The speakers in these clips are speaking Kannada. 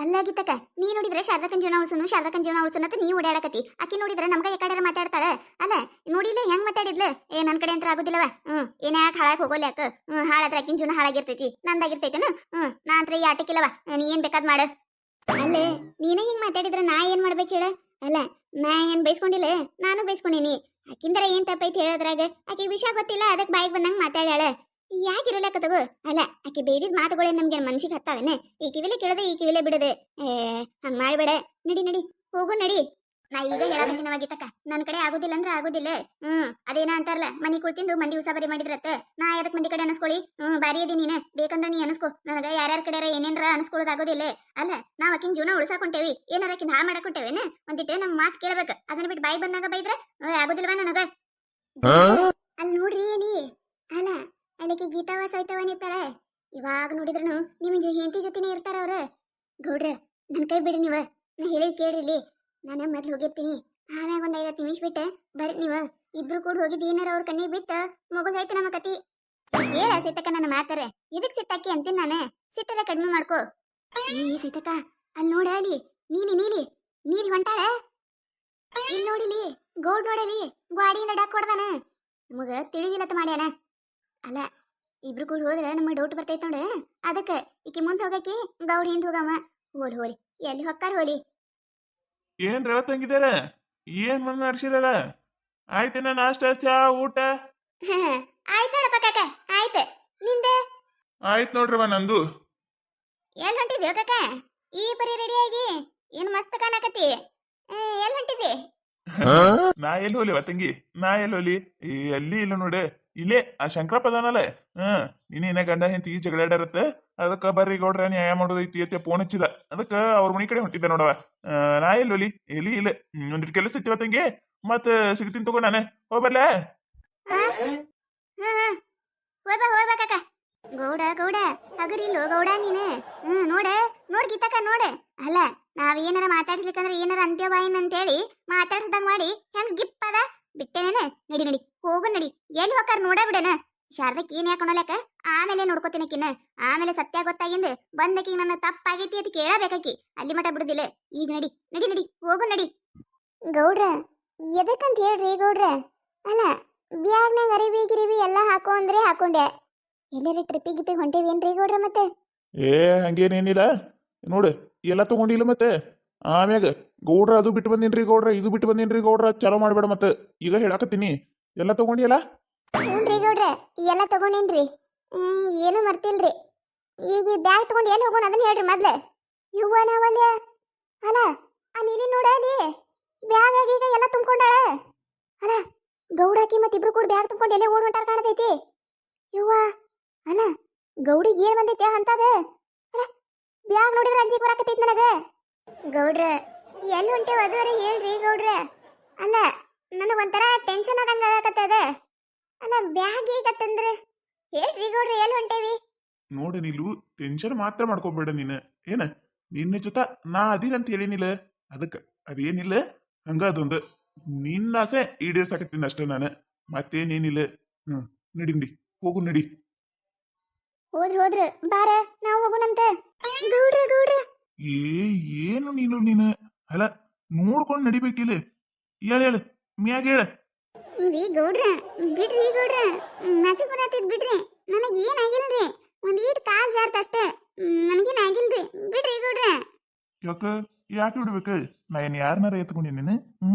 ಅಲ್ಲಾಗಿತ್ತಕ್ಕ ನೀ ನೋಡಿದ್ರೆ ಶಾರದಕ್ಕನ ಜೀವನ ಉಳ್ಸುನು ಅಂತ ನೀ ಓಡಾಡಕತ್ತಿ. ಆಕಿ ನೋಡಿದ್ರೆ ನಮ್ಗ ಯಾಕಡೆ ಮಾತಾಡ್ತಾಳ. ಅಲ್ಲ ನೋಡಿಲ್ಲ ಹೆಂಗ್ ಮಾತಾಡಿದ್ಲ. ನನ್ ಕಡೆ ಅಂತ ಆಗುದಿಲ್ಲವ. ಏನ್ಯಾಕ ಹಾಳಾಗಿ ಹೋಗೋಲ್ಲ ಯಾಕ. ಹಾಳಾದ್ರೆ ಆಕಿನ ಜೀವನ ಹಾಳಾಗಿರ್ತೈತಿ, ನಂದಾಗಿರ್ತೈತೇನು. ನಾ ಅಂತ್ರ ಈ ಆಟಕ್ಕಿಲ್ಲವ. ನೀ ಏನ್ ಬೇಕಾದ್ ಮಾಡ. ಅಲ್ಲೇ ನೀನೇ ಹಿಂಗ್ ಮಾತಾಡಿದ್ರ ನಾ ಏನ್ ಮಾಡ್ಬೇಕು ಹೇಳ. ಅಲ್ಲ ನಾ ಏನ್ ಬೈಸ್ಕೊಂಡಿಲ್ಲ, ನಾನು ಬೈಸ್ಕೊಂಡಿನಿ. ಆಕಿಂದರ ಏನ್ ತಪ್ಪೈತಿ ಹೇಳೋದ್ರಾಗ. ಆಕಿ ವಿಷಯ ಗೊತ್ತಿಲ್ಲ, ಅದಕ್ಕೆ ಬಾಯಿಗೆ ಬಂದಂಗ ಮಾತಾಡ್ಯಾಳ. ಯಾಕಿರಲಕ್ಕತಗು. ಅಲ್ಲ ಆಕಿ ಬೇದಿದ್ ಮಾತುಗಳೇ ನಮ್ಗೆ ಮನ್ಸಿಗೆ ಹತ್ತಾವೇನೆ. ಈ ಕಿವಿಲೆ ಕೇಳದೆ ಈ ಕಿವಿಲೆ ಬಿಡದೆ. ಹಂಗ್ ಮಾಡ್ಬೇಡ. ನಡಿ ನಡಿ ಹೋಗು ನಡಿ. ನಾ ಈಗ ಹೇಳಕತ್ತಿನವಾಗಿತ್ತಕ್ಕ, ನನ್ ಕಡೆ ಆಗುದಿಲ್ಲ ಅಂದ್ರ ಆಗುದಿಲ್ಲ. ಅದೇನ ಅಂತಾರಲ್ಲ, ಮನಿ ಕುಳ್ತಿಂದು ಮಂದಿ ಉಸಾಬರಿ ಮಾಡಿದ್ರತ್ತ. ನಾ ಯಾದಕ್ ಮಂದಿ ಕಡೆ ಅನಸ್ಕೊಳ್ಳಿ. ಬಾರಿ ಅದಿ ನೀನೆ, ಬೇಕಂದ್ರ ನೀ ಅನಸ್ಕೊ. ನನಗ ಯಾರ್ಯಾರ ಕಡೆ ಏನೇನ್ರ ಅನಸ್ಕೊಳ್ಳೋದಾಗೋದಿಲ್ಲ. ಅಲ್ಲ ನಾವ್ ಆಕಿನ ಜೀವನ ಉಳ್ಸಾಕೊಂಟೇವಿ, ಏನಾರ ಆಕಿನ ಹಾಳು ಮಾಡಾಕೊಂಟೇವೇನ. ಒಂದಿಟ್ಟು ನಮ್ ಮಾತು ಕೇಳ್ಬೇಕು. ಅದನ್ನ ಬಿಟ್ಟು ಬಾಯಿ ಬಂದಾಗ ಬೈದ್ರ ಆಗುದಿಲ್ವಾ ನನಗ. ಅಲ್ಲಿ ನೋಡ್ರಿ ಅಲ್ಲಿ. ಅಲ್ಲ ಅಲ್ಲಿಗೆ ಗೀತಾವ ಸೈತವನ್ ಇರ್ತಾಳ. ಇವಾಗ ನೋಡಿದ್ರುನು ನಿಮ್ ಹೆಂಡತಿ ಜೊತೆನೇ ಇರ್ತಾರ ಅವ್ರ. ಗೌಡ್ರ ನನ್ ಕೈ ಬಿಡ್ರಿ ನೀವ. ನಾ ಹೇಳಿದ್ ಕೇಳ್ರಿ. ನಾನು ಮೊದ್ಲು ಹೋಗಿರ್ತೀನಿ, ಆಮ್ಯಾಗ ಒಂದ್ 50 ನಿಮಿಷ ಬಿಟ್ಟು ಬರ್ರಿ ನೀವ. ಇಬ್ರು ಕೂಡ ಹೋಗಿದ್ ಏನಾರ ಅವ್ರ ಕಣ್ಣಿಗೆ ಬಿತ್ತ ಮುಗಿದೈತಿ ನಮ್ಮ ಕತಿ. ಹೇಳ ಸೀತಕ್ಕ ನನ್ನ ಮಾತಾರ. ಇದಕ್ ಸಿಟ್ಟಾಕಿ ಅಂತೀನಿ ನಾನು. ಸಿಟ್ಟರ ಕಡಿಮೆ ಮಾಡ್ಕೋ. ಈ ಸೀತಕ್ಕ ಅಲ್ಲಿ ನೋಡ, ಅಲ್ಲಿ ನೀಲಿ ನೀಲಿ ನೀಲಿ ಹೊಂಟಾಳ. ಇಲ್ಲಿ ನೋಡಿಲಿ ಗೌಡ್ ನೋಡಲಿ ಗಾಡಿಯಿಂದ ಡಾಕ್ ಕೊಡ್ದಾನ. ನಮಗ ತಿಳಿದಿಲ್ಲತ್ತ ಮಾಡ್ಯಾನ. ಅಲ್ಲ ಇಬ್ರು ಕೂಡ ಹೋದ್ರೆ ನಮಗ್ ಡೌಟ್ ಬರ್ತೈತ್ ನೋಡ. ಅದಕ್ಕೆ ಈಕಿ ಮುಂದೆ ಹೋಗಕಿ, ಗೌಡ್ ಹಿಂದ್ ಹೋಗವ. ಹೋಲಿ ಹೋಲಿ ಎಲ್ಲಿ ಹೊಕ್ಕಾರ ಹೋಲಿ. ಏನ್ ತಂಗಿದಾರ, ಏನ್ ಮನ್ ನಡ್ಸಿದಾರ? ಆಯ್ತೇನ ನಾಷ್ಟ ಚಾ ಊಟ? ಆಯ್ತಳಪ್ಪ ಕಾಕ, ಆಯ್ತು. ನಿಂದೆ ಆಯ್ತು ನೋಡ್ರವ ನಂದು. ಎಲ್ಲಿ ಹೊಂಟಿದ್ಯೋ ಕಾಕ? ಈ ಪರಿ ರೆಡಿಯಾಗಿ ಏನ್ ಮಸ್ತ್ ಕಾಣಕತ್ತಿ. ಎಲ್ಲಿ ಹೊಂಟಿದ್ದಿ? ನಾ ಎಲ್ಲಿ ಹೋಲಿವ ತಂಗಿ, ನಾ ಎಲ್ಲಿ ಹೋಲಿ? ಎಲ್ಲಿ ಇಲ್ಲ ನೋಡೆ, ಇಲ್ಲೇ ಆ ಶಂಕರಪ್ಪ ಅದಾನಲ್ಲ. ನೀನೇನ ಗಂಡ ಹೆಂಡತಿ ಜಗಳಾಡರತ್ತ. ಅದಕ್ಕ ಬರ್ರಿ ಗೌಡ್ರ ನ್ಯಾಯ ಮಾಡೋದೈತಿ ಅಂತ ಫೋನ್ ಹಚ್ಚಿದ. ಅದಕ್ಕ ಅವ್ರ ಮನಿ ಕಡೆ ಹೊಂಟಿದ್ದೆ ನೋಡವ. ನಾ ಎಲ್ಲಿ ಹೋಲಿ, ಎಲ್ಲಿ ಇಲ್ಲ. ಒಂದಿಟ್ಟು ಕೆಲಸ ಇತ್ತಿವ ತಂಗಿ, ಮತ್ತ ಸಿಗ್ತೀನಿ ತಗೋ ನಾನೇ. ಹೋಗ್ಬರ್ಲ? ಹೋಯ್ಬಾ ಕಾಕ. ಗೌಡ ಗೌಡ ಹಗರಿಲ್ಲೋ ಗೌಡ ನೀನು. ನೋಡ್ ಗೀತಕ್ಕ ನೋಡ. ಅಲ್ಲ ನಾವ್ ಏನಾರ ಮಾತಾಡ್ಸ್ಲಿಕ್ಕಂದ್ರ ಏನಾರ ಅಂತ್ಯವಾಯಿನ್ ಅಂತೇಳಿ ಮಾತಾಡ್ಸ್ದಂಗ್ ಮಾಡಿ ಹೆಂಗ್ ಗಿಪ್ ಅದ ಬಿಟ್ಟೆನೇನ. ನಡಿ ನಡಿ ಹೋಗು ನಡಿ. ಎಲ್ಲಿ ಹೋಗಾರ ನೋಡ ಬಿಡನ. ಶಾರದಕ್ಕೆ ಏನ್ ಯಾಕೊಳಕ ಆಮೇಲೆ ನೋಡ್ಕೋತೀನಕಿನ್ನ. ಆಮೇಲೆ ಸತ್ಯ ಗೊತ್ತಾಗಿಂದ ಬಂದಕಿ ನನ್ನ ತಪ್ಪಾಗೈತಿ ಅಂತ ಕೇಳಬೇಕಾಕಿ. ಅಲ್ಲಿ ಮಠ ಬಿಡುದಿಲ್ಲ. ಈಗ ನಡಿ ನಡಿ ನಡಿ ಹೋಗು ನಡಿ. ಗೌಡ್ರ ಎದಕ್ಕಂತ ಹೇಳ್ರಿ ಗೌಡ್ರ. ಅಲ್ಲ ಬ್ಯಾಗ್ನಾಗ ಅರಿವಿ ಗಿರಿವಿ ಎಲ್ಲ ಹಾಕೋ ಅಂದ್ರೆ ಹಾಕೊಂಡೆ. ಎಲ್ಲರ ಟ್ರಿಪ್ಪಿಗೆ ಹೊಂಟೇವೇನ್ರಿ ಗೌಡ್ರ ಮತ್ತೆ? ಹಂಗೇನೇನಿಲ್ಲ ನೋಡು, ಎಲ್ಲ ತಗೊಂಡಿಲ್ಲ ಮತ್ತೆ. ಆಮ್ಯಾಗ ಗೌಡ್ರ ಅದು ಬಿಟ್ಟು ಬಂದೇನ್ರಿ ಗೌಡ್ರ, ಇದು ಬಿಟ್ಟು ಬಂದೇನ್ರಿ ಗೌಡ್ರ ಚಲೋ ಮಾಡ್ಬೇಡ ಮತ್ತೆ. ಈಗ ಹೇಳಾಕತ್ತೀನಿ, ಎಲ್ಲ ತಗೊಂಡಿಯಲ್ಲ? ಹ್ಞೂನ್ರಿ ಗೌಡ್ರ ಎಲ್ಲ ತಗೊಂಡೇನ್ರಿ. ಏನು ಮರ್ತಿಲ್ರಿ. ಈಗ ಬ್ಯಾಗ್ ತಗೊಂಡು ಎಲ್ಲಿ ಹೋಗೋಣ ಅದನ್ನ ಹೇಳ್ರಿ ಮೊದ್ಲು. ಇವ್ವ ನಾವಲ್ಯ. ಅಲ್ಲ ಆ ನೀಲಿ ನೋಡ ಅಲ್ಲಿ ಬ್ಯಾಗ್ ಆಗೀಗ ಎಲ್ಲ ತುಂಬ್ಕೊಂಡಾಳ. ಅಲ್ಲ ಗೌಡಾಕಿ ಮತ್ತಿಬ್ರು ಕೂಡ ಬ್ಯಾಗ್ ತುಂಬ್ಕೊಂಡು ಎಲ್ಲೇ ಓಡ್ ಹೊಂಟಾರ ಕಾಣತೈತಿ. ಇವ್ವ ಅಲ್ಲ ಗೌಡಿಗೆ ಏನ್ ಬಂದೈತಿ ಅಂತದ. ಬ್ಯಾಗ್ ನೋಡಿದ್ರೆ ಅಂಜಿಗೆ ಬರಾಕತೈತಿ ನನಗ. ಗೌಡ್ರ ಎಲ್ಲಿ ಹೊಂಟೇವ ಅದುವರೆ ಹೇಳ್ರಿ ಗೌಡ್ರ. ಅಲ್ಲ ನನಗೊಂಥರ ಟೆನ್ಷನ್ ಆದಂಗ ಆಗಕತ್ತದ. ಅಲ್ಲ ಬ್ಯಾಗ್ ಈಗತ್ತಂದ್ರೆ ಹೇಳ್ರಿ ಗೌಡ್ರ ಎಲ್ಲಿ ಹೊಂಟೇವಿ? ನೋಡು ನೀಲು, ಟೆನ್ಷನ್ ಮಾತ್ರ ಮಾಡ್ಕೋಬೇಡ ನೀನು. ಏನ ನಿನ್ನ ಜೊತ ನಾ ಅದೀನಂತ ಹೇಳಿನಿಲ್ಲ, ಅದಕ್ಕ ಅದೇನಿಲ್ಲ. ಹಂಗ ಅದೊಂದು ನಿನ್ನ ಆಸೆ ಈಡೇರ್ಸಾಕತ್ತೀನಿ ಅಷ್ಟೇ ನಾನು, ಮತ್ತೇನೇನಿಲ್ಲ. ನಡಿ ನಡಿ ಹೋಗು ನಡಿ. ಹೋದ್ರ ಬಾರ ನಾವು ಹೋಗೋಣಂತ. ಗೌಡ್ರ ಗೌಡ್ರ ಏನು ನೀನು ಅಲ್ಲ ನೋಡ್ಕೊಂಡು ನಡಿಬೇಕಿಲ್ಲ. ಹೇಳ ಮ್ಯಾಗ ಹೇಳ. ರೀ ಗೌಡ್ರ ಬಿಡ್ರಿ ಗೌಡ್ರ, ನಾಚಿಕ್ ಬರತೈತ್ ಬಿಡ್ರಿ. ನನಗೆ ಏನಾಗಿಲ್ರಿ, ಒಂದ್ ಈಟ್ ಕಾಲ್ ಜಾರ್ತ ಅಷ್ಟೇ. ನನಗೇನ್ ಆಗಿಲ್ರಿ, ಬಿಡ್ರಿ ಗೌಡ್ರ. ಯಾಕೆ ಬಿಡ್ಬೇಕು? ನಾ ಏನ್ ಯಾರನ್ನಾರ ಎತ್ಕೊಂಡಿನಿ?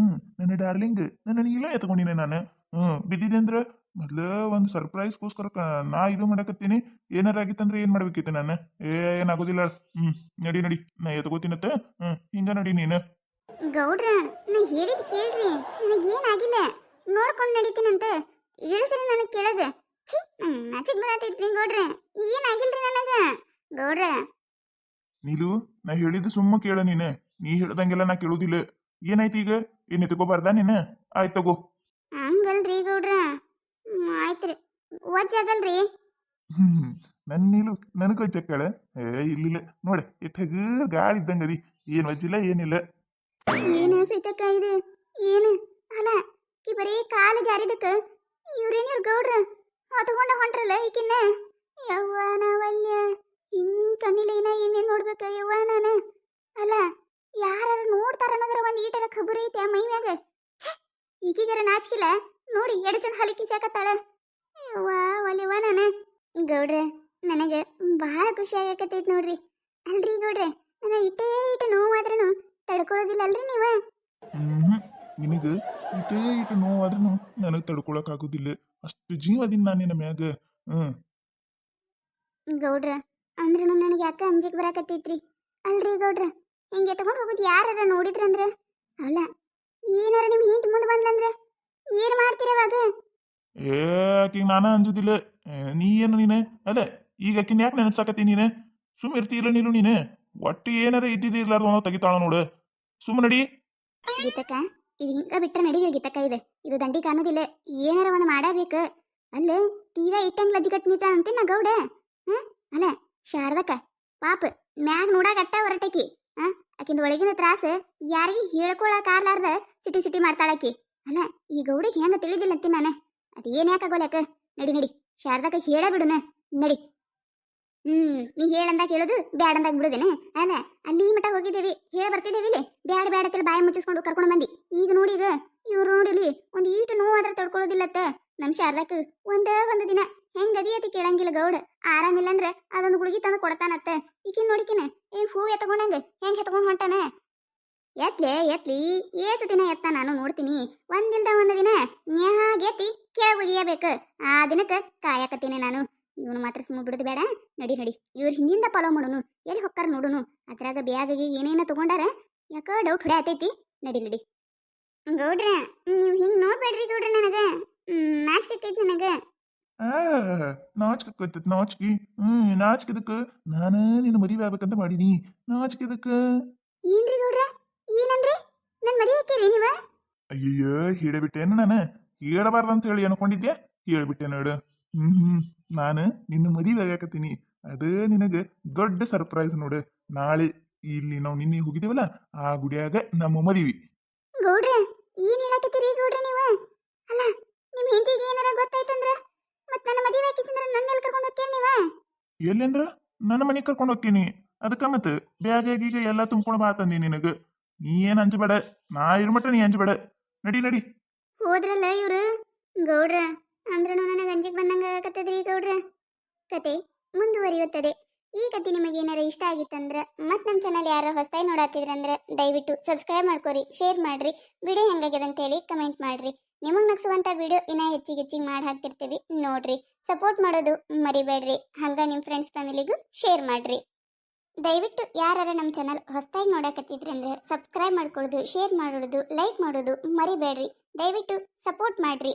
ನನ್ನ ಡಾರ್ಲಿಂಗ್ ನನಗಿಲ್ಲ ಎತ್ಕೊಂಡಿನಿ ನಾನು. ಬಿದ್ದಿದೆ ಅಂದ್ರ ಮೊದ್ಲ ಒಂದ್ ಸರ್ಪ್ರೈಸ್ಗೋಸ್ಕರ ನಾ ಇದು ಮಾಡಕತ್ತೀನಿ. ಏನಾರ ಆಗಿತ್ತಂದ್ರೆ ಏನ್ ಮಾಡ್ಬೇಕಿತ್ತು ನಾನು? ಏನಾಗೋದಿಲ್ಲ. ನಡಿ ನಡಿ, ನಾ ಎತ್ಕೋತೀನತ್ತ. ಹಿಂಗ ನಡಿ ನೀನು. ಗೌಡ್ರ ನಾ ಹೇಳಿದ್ ಕೇಳ್ರಿ, ನನಗೇನಾಗಿಲ್ಲ. ನೋಡ್ಕೊಂಡು ನಡಿತೀನಂತ ಇಳಿಸ್ರಿ ನನಗ್ ಕೇಳದ. ನಾಚಿಕ್ ಬರತೈತ್ರಿ ಗೌಡ್ರ, ಏನಾಗಿಲ್ರಿ ನನಗ. ಗೌಡ್ರ ನೀಲು, ನಾ ಹೇಳಿದ್ದು ಸುಮ್ಮ ಕೇಳ ನೀನು. ನೀ ಹೇಳ್ದಂಗೆಲ್ಲ ನಾ ಕೇಳುದಿಲ್ಲ. ಏನಾಯ್ತು ಈಗ? ಏನ್ ಎತ್ಕೋಬಾರ್ದಾ ನೀನು? ಆಯ್ತು ತಗೋ. ಹಂಗಲ್ರಿ ಗೌಡ್ರ. ಆಯ್ತ್ರಿ, ಒಜ್ಜಾಗಲ್ರಿ. ನನ್ ನೀಲು ನನಗ್ ವಜ್ಜಕ್ಕಳ? ಇಲ್ಲಿಲ್ಲ ನೋಡ, ಇಟ್ಟಾಗ ಗಾಳಿ ಇದ್ದಂಗದಿ. ಏನ್ ವಜ್ಜಿಲ್ಲ ಏನಿಲ್ಲ. ಏನು ಸೈತಕ್ಕ ಇದು? ಏನು ಅಲ್ಲ ಕಿ ಬರೀ ಕಾಲು ಜಾರಿದಕ್ಕ ಇವ್ರೇನಿವ್ರು ಗೌಡ್ರ ಹೊತ್ಕೊಂಡ ಹೊಂಟ್ರಲ್ಲ ಈಕಿನ್ನ. ಯವ್ವ ನಾವಲ್ಯ ಹಿಂಗ್ ಕಣ್ಣಿಲೇನ ಏನೇನ್ ನೋಡ್ಬೇಕ ಯವ್ವ ನಾನು. ಅಲ್ಲ ಯಾರು ನೋಡ್ತಾರ ಅನ್ನೋದ್ರ ಒಂದು ಈಟರ ಖಬರ್ ಐತೆ ಆ ಮೈ ಮ್ಯಾಗ. ಛೆ, ಈಗೀಗರ ನಾಚಿಕಿಲ್ಲ ನೋಡಿ ಎಡು ಜನ ಹಲಿಕಿ ಸಾಕತ್ತಾಳ. ವಾ ಒಲಿವ ನಾನು ಗೌಡ್ರೆ ನನಗೆ ಭಾಳ ಖುಷಿ ಆಗಕತ್ತೈತಿ ನೋಡ್ರಿ. ಅಲ್ರಿ ಗೌಡ್ರೆ ನನ್ನ ಇಟೇ ನೋವಾದ್ರೂ ತಡ್ಕೊಳ್ಳೋದಿಲ್ಲ ಅಲ್ರಿ ನೀವು? ಹ್ಮ್ ನಿನಗ ಇಟೇ ನೋವಾದ್ರೂ ನನಗೆ ತಡ್ಕೊಳಕ್ ಆಗುದಿಲ್ಲ. ಅಷ್ಟು ಜೀವದಿಂದ ನಾನು ನಿನ್ನ ಮ್ಯಾಗ. ಹ್ಮ್ ಗೌಡ್ರ ಅಂದ್ರೂ ನನಗೆ ಯಾಕೆ ಅಂಜಿಕೆ ಬರಾಕತ್ತೈತ್ರಿ. ಅಲ್ರಿ ಗೌಡ್ರ ಹಿಂಗೆ ತಗೊಂಡು ಹೋಗೋದು ಯಾರ ನೋಡಿದ್ರಂದ್ರ ಅಲ್ಲ ಏನಾರ ನಿಮ್ ಹಿಂದ್ ಮುಂದೆ ಬಂದ್ಲಂದ್ರ ಏನ್ ಮಾಡ್ತೀರ ಅವಾಗ? ಏ ಆಕಿಗೆ ನಾನ ಅಂಜುದಿಲ್ಲ. ನೀ ಏನು ನೀನೆ ಅಲ್ಲ ಈಗ ಆಕಿನ ಯಾಕೆ ನೆನಸಾಕತ್ತಿ ನೀನೆ? ಸುಮ್ ಇರ್ತೀಲ್ಲ ನೀನು ನೀನೆ. ಒಟ್ಟು ಏನಾರ ಇದ್ದಿದ್ದಿರ್ಲಾರ್ದು ತೆಗಿತಾಳ ನೋಡು. ಸುಮ್ ನಡಿ. ಗೀತಕ್ಕ ಇದು ಹಿಂಗ ಬಿಟ್ರೆ ನಡಿದಿಲ್ಲ ಗೀತಕ್ಕ. ಇದು ದಂಡಿ ಕಾಣೋದಿಲ್ಲ. ಏನಾರ ಒಂದು ಮಾಡಬೇಕು. ಅಲ್ಲೇ ತೀರಾ ಇಟ್ಟಂಗ್ ಲಜ್ಜಿಗಟ್ ನಿಂತ ಅಂತೀನ ಗೌಡ. ಅಲ್ಲ ಶಾರದಕ್ಕ ಪಾಪ ಮ್ಯಾಗ ನೋಡಾಕ ಅಟ್ಟ ಹೊರಟಕಿ. ಆಕಿಂದ ಒಳಗಿನ ತ್ರಾಸ ಯಾರಿಗೆ ಹೇಳ್ಕೊಳಕ್ ಆಗ್ಲಾರ್ದ ಸಿಟಿ ಸಿಟಿ ಮಾಡ್ತಾಳಕಿ. ಅಲ್ಲ ಈ ಗೌಡಿಗೆ ಹೆಂಗ ತಿಳಿದಿಲ್ಲ ಅಂತೀನಿ ನಾನು. ಅದು ಏನ್ ಯಾಕಾಗೋಲ್ಯಾಕ? ನಡಿ ನಡಿ ಶಾರದಕ್ಕ ಹೇಳ ಬಿಡುನ ನಡಿ. ನೀ ಹೇಳಂದಾಗ ಹೇಳೋದು ಬ್ಯಾಡಂದಾಗ ಬಿಡೋದೇನೆ. ಅಲ್ಲ ಅಲ್ಲಿ ಮಠ ಹೋಗಿದ್ದೇವಿ ಹೇಳ ಬರ್ತಿದ್ದೇವಿಲ್ಲಿ ಬ್ಯಾಡ ಬ್ಯಾಡತ್ತಿಲ್ಲ ಬಾಯ ಮುಚ್ಚಿಸ್ಕೊಂಡು ಕರ್ಕೊಂಡು ಬಂದಿ. ಈಗ ನೋಡಿಗ ಇವ್ರು ನೋಡಿಲಿ ಒಂದು ಈಟು ನೋವಾದ್ರೆ ತಡ್ಕೊಳ್ಳೋದಿಲ್ಲತ್ತ ನಮ್ ಶಾರದಕ್ಕ. ಒಂದು ದಿನ ಹೆಂಗ್ ಅದಿಯತಿ ಕೇಳಂಗಿಲ್ಲ ಗೌಡ. ಆರಾಮಿಲ್ಲ ಅಂದ್ರೆ ಅದೊಂದು ಗುಳಿಗೆ ತಂದು ಕೊಡ್ತಾನತ್ತ. ಈಕಿನ್ ನೋಡಿಕಿನ ಹೂ ಎತ್ಕೊಂಡಂಗ ಹೆಂಗ್ ಎತ್ಕೊಂಡ್ ಹೊಂಟಾನ. ಎತ್ಲಿ ಏಸು ದಿನ ಎತ್ತ ನಾನು ನೋಡ್ತೀನಿ. ಒಂದಿಲ್ದ ಒಂದು ದಿನ ನ್ಯಾಗೆತ್ತಿ ಕೆಳಗೆ ಒಗಿಯಬೇಕು. ಆ ದಿನಕ್ಕೆ ಕಾಯಕತ್ತೀನಿ ನಾನು. ಇವನು ಮಾತ್ರ ಸುಮ್ಮ ಬಿಡೋದು ಬೇಡ. ನಡಿ ನಡಿ ಇವ್ರ ಹಿಂದಿಂದ ಫಾಲೋ ಮಾಡೋನು. ಎಲ್ಲಿ ಹೊಕ್ಕಾರ ನೋಡುನು. ಅದ್ರಾಗ ಬ್ಯಾಗಿಗೆ ಏನೇನ ತಗೊಂಡಾರ ಯಾಕ ಡೌಟ್ ಹೊಡೆ ಆತೈತಿ. ನಡಿ ನಡಿ ಗೌಡ್ರ ನೀವು ಹಿಂಗ್ ನೋಡ್ಬೇಡ್ರಿ ಗೌಡ್ರ. ನನಗ ನಾಚಿಕೈತಿ ನನಗ. ಆ ನಾಚಿಕೆ ನಾಚಿಕೆ. ನಾಚಿಕೆದಕ್ಕ ನಾನ ನಿನ್ನ ಮದುವೆ ಆಗ್ಬೇಕಂತ ಮಾಡೀನಿ. ನಾಚಿಕೆದಕ್ಕ ಏನ್ರಿ ಗೌಡ್ರ ಏನಂದ್ರಿ? ನನ್ ಮದುವೆ ಹಾಕಿರಿ ನೀವ? ಅಯ್ಯಯ್ಯ ಹೇಳಬಿಟ್ಟೇನು ನಾನು? ಹೇಳಬಾರ್ದಂತ ಹೇಳಿ ಅನ್ಕೊಂಡಿದ್ಯಾ? ಹೇಳ್ಬಿಟ್ಟೆ ನೋಡು. ನಾನು ನಿನ್ನ ಮದುವೆ ಆಗಾಕತ್ತೀನಿ. ಅದೇ ನಿನಗೆ ದೊಡ್ಡ ಸರ್ಪ್ರೈಸ್ ನೋಡು. ನಾಳೆ ಇಲ್ಲಿ ನಾವು ನಿನ್ನೆ ಹೋಗಿದ್ದೀವಲ್ಲ ಆ ಗುಡಿಯಾಗ ನಮ್ಮ ಮದುವೆ. ಗೌಡ್ರ ಏನ್ ಹೇಳಕತ್ತೀರಿ ಗೌಡ್ರ ನೀವ? ಅಲ್ಲ ನಿಮ್ ಹೆಂಡತಿಗೆ ಏನಾರ ಗೊತ್ತಾಯ್ತಂದ್ರ ಮತ್ ನನ್ನ ಮದುವೆ ಹಾಕಿಸಂದ್ರ ನನ್ನ ಎಲ್ಲಿ ಕರ್ಕೊಂಡು ಹೋಗ್ತೀರಿ ನೀವ? ಎಲ್ಲಂದ್ರ ನನ್ನ ಮನೆಗೆ ಕರ್ಕೊಂಡು ಹೋಗ್ತೀನಿ. ಅದಕ್ಕ ಮತ್ತ ಬ್ಯಾಗೀಗ ಎಲ್ಲ ತುಂಬ್ಕೊಂಡು ಬಾ ತಂದಿ ನಿನಗ. ನೀ ಏನ್ ಅಂಜಬೇಡ. ನಾ ಇರ್ಮಟ್ಟ ನೀ ಅಂಜಬೇಡ. ನಡಿ ನಡಿ. ಹೋದ್ರಲ್ಲ ಇವ್ರು ಗೌಡ್ರ. ಅಂದ್ರೂ ನನಗೆ ಅಂಜಿಗೆ ಬಂದಂಗ ಆಗಕತ್ತದ್ರಿ ಗೌಡ್ರ. ಕತೆ ಮುಂದುವರಿಯುತ್ತದೆ. ಈ ಕತೆ ನಿಮಗೆ ಏನಾರ ಇಷ್ಟ ಆಗಿತ್ತಂದ್ರ ಮತ್ ನಮ್ಮ ಚಾನಲ್ ಯಾರು ಹೊಸದಾಗಿ ನೋಡಾತಿದ್ರಂದ್ರ ದಯವಿಟ್ಟು ಸಬ್ಸ್ಕ್ರೈಬ್ ಮಾಡ್ಕೊರಿ, ಶೇರ್ ಮಾಡ್ರಿ, ವಿಡಿಯೋ ಹೆಂಗಾಗ್ಯದ ಅಂತೇಳಿ ಕಮೆಂಟ್ ಮಾಡ್ರಿ. ನಿಮಗೆ ನಗಿಸುವಂತ ವಿಡಿಯೋ ಇನ್ನ ಹೆಚ್ಚಿಗೆ ಮಾಡಿ ಹಾಕ್ತಿರ್ತೀವಿ ನೋಡ್ರಿ. ಸಪೋರ್ಟ್ ಮಾಡೋದು ಮರಿಬೇಡ್ರಿ. ಹಂಗ ನಿಮ್ಮ ಫ್ರೆಂಡ್ಸ್ ಫ್ಯಾಮಿಲಿಗೂ ಶೇರ್ ಮಾಡ್ರಿ. ದಯವಿಟ್ಟು ಯಾರು ನಮ್ಮ ಚಾನಲ್ ಹೊಸದಾಗಿ ನೋಡಕತ್ತಿದ್ರಂದ್ರೆ ಸಬ್ಸ್ಕ್ರೈಬ್ ಮಾಡ್ಕೊಳ್ಳೋದು, ಶೇರ್ ಮಾಡೋದು, ಲೈಕ್ ಮಾಡೋದು ಮರಿಬೇಡ್ರಿ. ದಯವಿಟ್ಟು ಸಪೋರ್ಟ್ ಮಾಡ್ರಿ.